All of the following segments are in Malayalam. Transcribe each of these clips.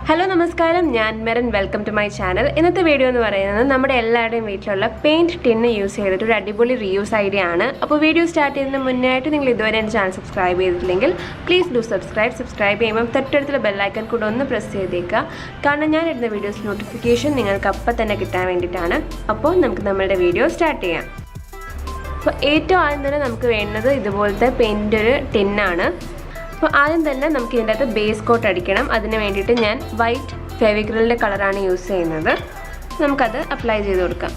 Hello, Namaskaram. I am Merin. Welcome to my channel. In this video, we will paint tin use to reuse idea. If the video start in the channel, subscribe. Please do subscribe. Subscribe and press the bell icon. Press the videos notification. You will get the video start. So, paint tin. So, ആദ്യം തന്നെ നമുക്ക് ഇതിനകത്ത് ബേസ് കോട്ട് അടിക്കണം. അതിനു വേണ്ടിയിട്ട് ഞാൻ വൈറ്റ് ഫെവിക്രിലിന്റെ കളറാണ് യൂസ് ചെയ്യുന്നത്. നമുക്കത് അപ്ലൈ ചെയ്തു കൊടുക്കാം.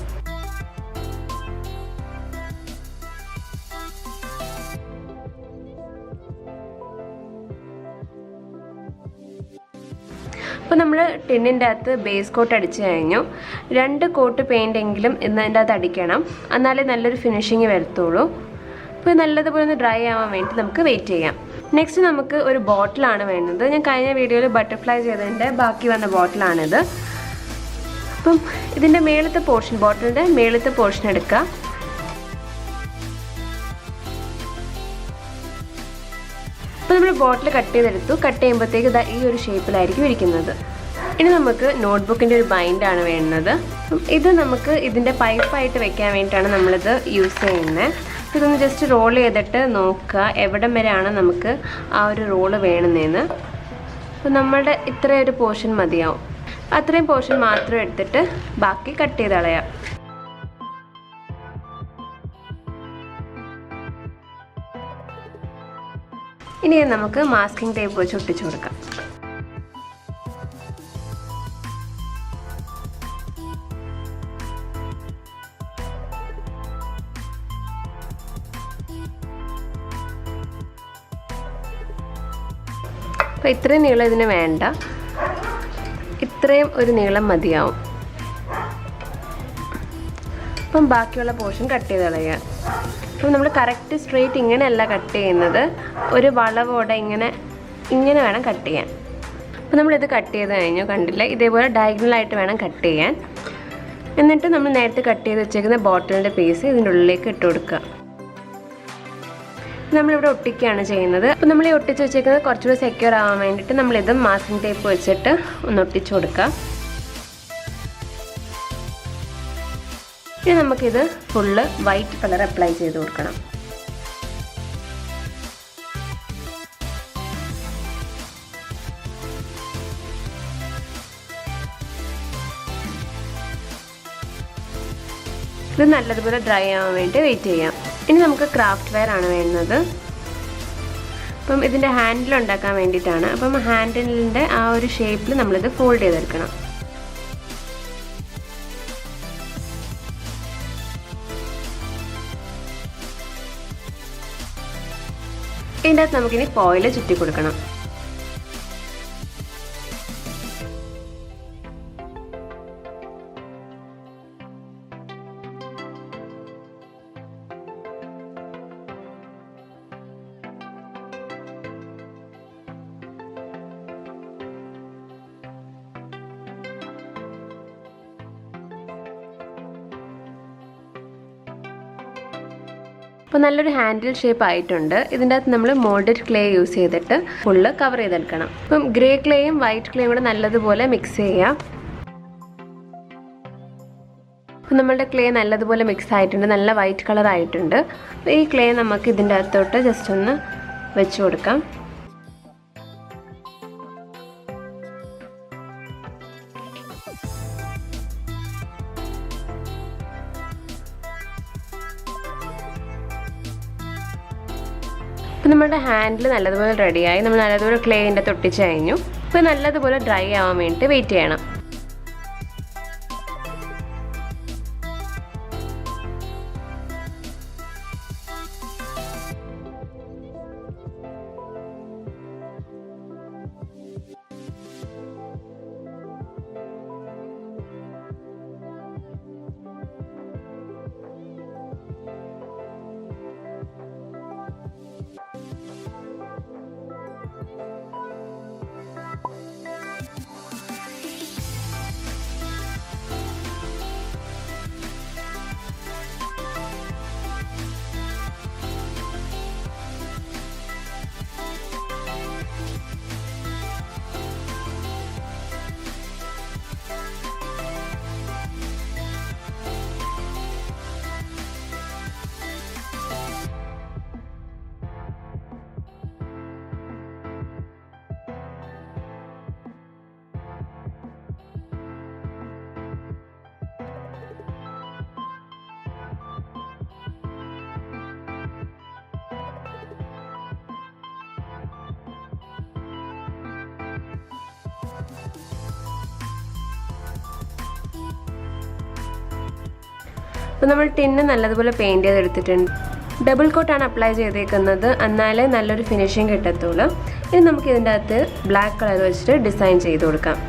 അപ്പോൾ നമ്മൾ ടിന്നിന്റെ അകത്ത് ബേസ് കോട്ട് അടിച്ചു കഴിഞ്ഞു. 2 കോട്ട് പെയിന്റ് എങ്കിലും ഇതിന്റെ അകത്ത് അടിക്കണം. എന്നാലേ നല്ലൊരു ഫിനിഷിംഗ് വരത്തുള്ളൂ. അപ്പോൾ നല്ലതുപോലെ ഒന്ന് ഡ്രൈ ആവാൻ വേണ്ടി നമുക്ക് വെയിറ്റ് ചെയ്യാം. നെക്സ്റ്റ് നമുക്ക് ഒരു ബോട്ടിലാണ് വേണ്ടത്. ഞാൻ കഴിഞ്ഞ വീഡിയോയിൽ ബട്ടർഫ്ലൈ ചെയ്തതിൻ്റെ ബാക്കി വന്ന ബോട്ടിലാണിത്. അപ്പം ഇതിൻ്റെ മേളത്തെ പോർഷൻ, ബോട്ടിലിൻ്റെ മേളത്തെ പോർഷൻ എടുക്കുക. അപ്പോൾ നമ്മൾ ബോട്ടിൽ കട്ട് ചെയ്തെടുത്തു. കട്ട് ചെയ്യുമ്പോഴത്തേക്ക് ഈ ഒരു ഷേപ്പിലായിരിക്കും ഇരിക്കുന്നത്. ഇനി നമുക്ക് നോട്ട്ബുക്കിൻ്റെ ഒരു ബൈൻഡാണ് വേണ്ടത്. ഇത് നമുക്ക് ഇതിൻ്റെ പൈപ്പായിട്ട് വെക്കാൻ വേണ്ടിയിട്ടാണ് നമ്മളിത് യൂസ് ചെയ്യുന്നത്. ഇതൊന്ന് ജസ്റ്റ് റോൾ ചെയ്തിട്ട് നോക്കുക എവിടം വരെയാണ് നമുക്ക് ആ ഒരു റോള് വേണമെന്ന്. അപ്പോൾ നമ്മളുടെ ഇത്രയും ഒരു പോർഷൻ മതിയാവും. അത്രയും പോർഷൻ മാത്രം എടുത്തിട്ട് ബാക്കി കട്ട് ചെയ്ത് കളയാം. ഇനി നമുക്ക് മാസ്കിംഗ് ടേപ്പ് വെച്ച് ഒട്ടിച്ചു കൊടുക്കാം. അപ്പോൾ ഇത്രയും നീളം ഇതിന് വേണ്ട, ഇത്രയും ഒരു നീളം മതിയാവും. അപ്പം ബാക്കിയുള്ള പോർഷൻ കട്ട് ചെയ്ത് കളയുക. അപ്പം നമ്മൾ കറക്റ്റ് സ്ട്രെയിറ്റ് ഇങ്ങനെയല്ല കട്ട് ചെയ്യുന്നത്, ഒരു വളവോടെ ഇങ്ങനെ വേണം കട്ട് ചെയ്യാൻ. അപ്പോൾ നമ്മളിത് കട്ട് ചെയ്ത് കഴിഞ്ഞു, കണ്ടില്ല, ഇതേപോലെ ഡയഗണലായിട്ട് വേണം കട്ട് ചെയ്യാൻ. എന്നിട്ട് നമ്മൾ നേരത്തെ കട്ട് ചെയ്ത് വെച്ചേക്കുന്ന ബോട്ടിലിൻ്റെ പീസ് ഇതിൻ്റെ ഉള്ളിലേക്ക് ഇട്ട് കൊടുക്കുക. നമ്മളിവിടെ ഒട്ടിക്കുകയാണ് ചെയ്യുന്നത്. അപ്പോൾ നമ്മൾ ഈ ഒട്ടിച്ച് വെച്ചേക്കുന്നത് കുറച്ചുകൂടി സെക്യൂർ ആവാൻ വേണ്ടിയിട്ട് നമ്മളിത് മാസ്കിംഗ് ടേപ്പ് വെച്ചിട്ട് ഒന്ന് ഒട്ടിച്ചു കൊടുക്കുക. ഇനി നമുക്കിത് ഫുള്ള് വൈറ്റ് കളർ അപ്ലൈ ചെയ്ത് കൊടുക്കണം. ഇത് നല്ലതുപോലെ ഡ്രൈ ആവാൻ വേണ്ടി വെയിറ്റ് ചെയ്യാം. ഇനി നമുക്ക് ക്രാഫ്റ്റ് വെയർ ആണ് വേണ്ടത്. അപ്പം ഇതിൻ്റെ ഹാൻഡിൽ ഉണ്ടാക്കാൻ വേണ്ടിയിട്ടാണ്. അപ്പം ഹാൻഡിലിൻ്റെ ആ ഒരു ഷേപ്പിൽ നമ്മളിത് ഫോൾഡ് ചെയ്തെടുക്കണം. ഇതിൻ്റെ അകത്ത് നമുക്കിനി ഫോയിൽ ചുറ്റി കൊടുക്കണം. അപ്പോൾ നല്ലൊരു ഹാൻഡിൽ ഷേപ്പ് ആയിട്ടുണ്ട്. ഇതിൻ്റെ അകത്ത് നമ്മൾ മോൾഡഡ് ക്ലേ യൂസ് ചെയ്തിട്ട് ഫുള്ള് കവർ ചെയ്തെടുക്കണം. അപ്പം ഗ്രേ ക്ലേയും വൈറ്റ് ക്ലേയും കൂടെ നല്ലതുപോലെ മിക്സ് ചെയ്യാം. അപ്പം നമ്മളുടെ ക്ലേ നല്ലതുപോലെ മിക്സ് ആയിട്ടുണ്ട്, നല്ല വൈറ്റ് കളർ ആയിട്ടുണ്ട്. ഈ ക്ലേ നമുക്ക് ഇതിൻ്റെ അകത്തോട്ട് ജസ്റ്റ് ഒന്ന് വെച്ച് കൊടുക്കാം. അപ്പോൾ നമ്മുടെ ഹാൻഡിൽ നല്ലതുപോലെ റെഡിയായി. നമ്മൾ നല്ലതുപോലെ ക്ലേൻ്റെ തൊട്ടിച്ച് കഴിഞ്ഞു. ഇപ്പോൾ നല്ലതുപോലെ ഡ്രൈ ആവാൻ വേണ്ടിയിട്ട് വെയിറ്റ് ചെയ്യണം. അപ്പോൾ നമ്മൾ ടിന്ന് നല്ലതുപോലെ പെയിൻറ്റ് ചെയ്തെടുത്തിട്ടുണ്ട്. ഡബിൾ കോട്ടാണ് അപ്ലൈ ചെയ്തേക്കുന്നത്, എന്നാലേ നല്ലൊരു ഫിനിഷിങ് കിട്ടത്തുള്ളൂ. ഇനി നമുക്ക് ഇതിൻ്റെ അകത്ത് ബ്ലാക്ക് കളർ വെച്ചിട്ട് ഡിസൈൻ ചെയ്ത് കൊടുക്കാം.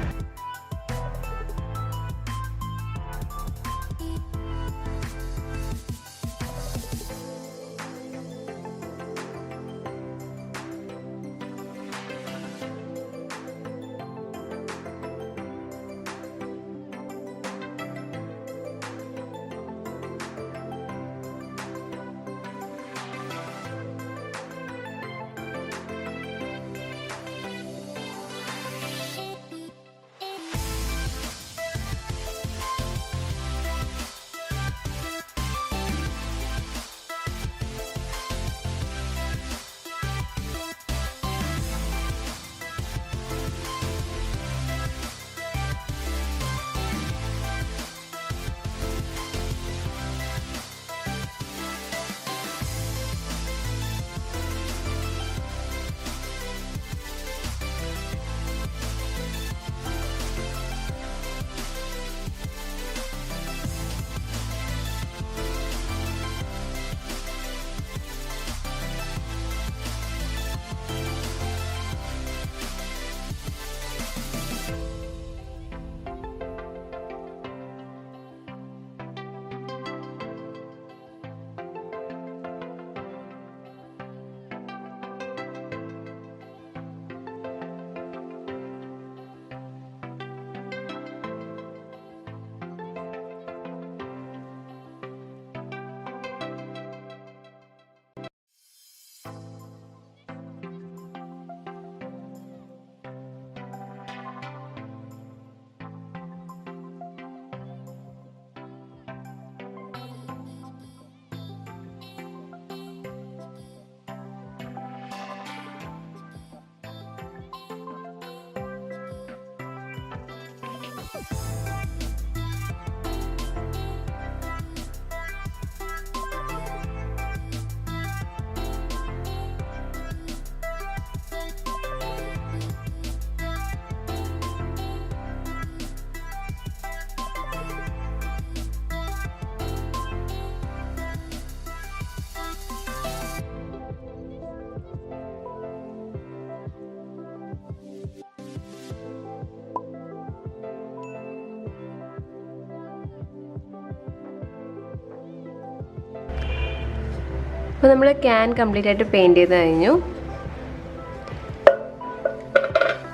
അപ്പോൾ നമ്മൾ ക്യാൻ കംപ്ലീറ്റ് ആയിട്ട് പെയിൻറ്റ് ചെയ്ത് കഴിഞ്ഞു.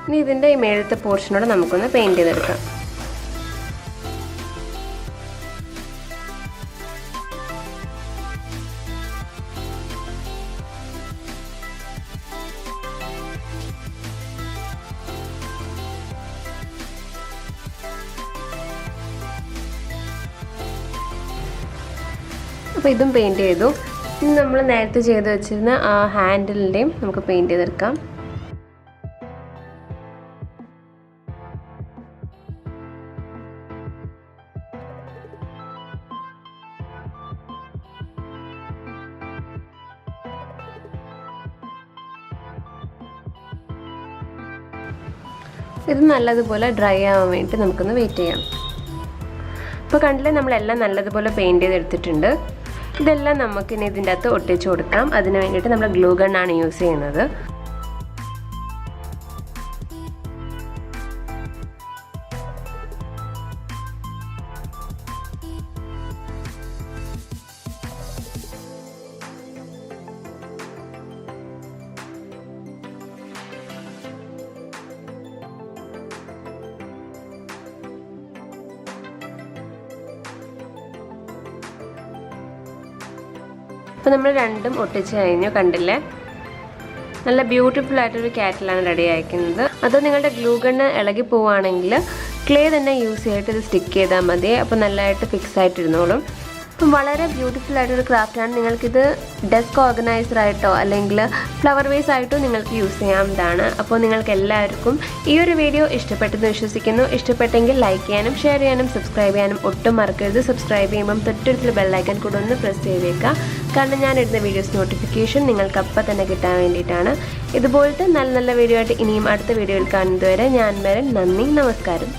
ഇനി ഇതിൻ്റെ ഈ മേളത്തെ പോർഷനോടെ നമുക്കൊന്ന് പെയിൻറ്റ് ചെയ്തെടുക്കാം. അപ്പോൾ ഇതും പെയിൻറ്റ് ചെയ്തു. ഇനി നമ്മൾ നേരത്തെ ചെയ്ത് വെച്ചിരുന്ന ആ ഹാൻഡിലിൻ്റെയും നമുക്ക് പെയിൻറ്റ് ചെയ്തെടുക്കാം. ഇത് നല്ലതുപോലെ ഡ്രൈ ആവാൻ വേണ്ടി നമുക്കൊന്ന് വെയിറ്റ് ചെയ്യാം. ഇപ്പോൾ കണ്ടില്ലേ, നമ്മളെല്ലാം നല്ലതുപോലെ പെയിൻറ്റ് ചെയ്തെടുത്തിട്ടുണ്ട്. ഇതെല്ലാം നമുക്കിനി ഇതിൻ്റെ അകത്ത് ഒട്ടിച്ചു കൊടുക്കാം. അതിന് വേണ്ടിയിട്ട് നമ്മൾ ഗ്ലൂ ഗണ്ണാണ് യൂസ് ചെയ്യുന്നത്. അപ്പോൾ നമ്മൾ രണ്ടും ഒട്ടിച്ച് കഴിഞ്ഞു. കണ്ടില്ലേ, നല്ല ബ്യൂട്ടിഫുൾ ആയിട്ടൊരു കാറ്റിലാണ് റെഡി ആയിരിക്കുന്നത്. അത് നിങ്ങളുടെ ഗ്ലൂ ഗണ്ണ് ഇളകി പോവുകയാണെങ്കിൽ ക്ലേ തന്നെ യൂസ് ചെയ്തിട്ട് ഇത് സ്റ്റിക്ക് ചെയ്താൽ മതി. അപ്പോൾ നല്ലതായിട്ട് ഫിക്സ് ആയിട്ടിരുന്നോളും. അപ്പം വളരെ ബ്യൂട്ടിഫുൾ ആയിട്ടൊരു ക്രാഫ്റ്റാണ്. നിങ്ങൾക്കിത് ഡെസ്ക് ഓർഗനൈസറായിട്ടോ അല്ലെങ്കിൽ ഫ്ലവർ വേസ് ആയിട്ടോ നിങ്ങൾക്ക് യൂസ് ചെയ്യാവുന്നതാണ്. അപ്പോൾ നിങ്ങൾക്ക് എല്ലാവർക്കും ഈ ഒരു വീഡിയോ ഇഷ്ടപ്പെട്ടെന്ന് വിശ്വസിക്കുന്നു. ഇഷ്ടപ്പെട്ടെങ്കിൽ ലൈക്ക് ചെയ്യാനും ഷെയർ ചെയ്യാനും സബ്സ്ക്രൈബ് ചെയ്യാനും ഒട്ടും മറക്കരുത്. സബ്സ്ക്രൈബ് ചെയ്യുമ്പം തൊട്ടടുത്തുള്ള ബെല്ലൈക്കൺ കൂടെ ഒന്ന് പ്രസ് ചെയ്തേക്കുക. കാരണം ഞാൻ ഇടുന്ന വീഡിയോസ് നോട്ടിഫിക്കേഷൻ നിങ്ങൾക്ക് അപ്പം തന്നെ കിട്ടാൻ വേണ്ടിയിട്ടാണ്. ഇതുപോലത്തെ നല്ല നല്ല വീഡിയോ ആയിട്ട് ഇനിയും അടുത്ത വീഡിയോയിൽ കാണുന്നതുവരെ ഞാൻ മെറിൻ. നന്ദി, നമസ്കാരം.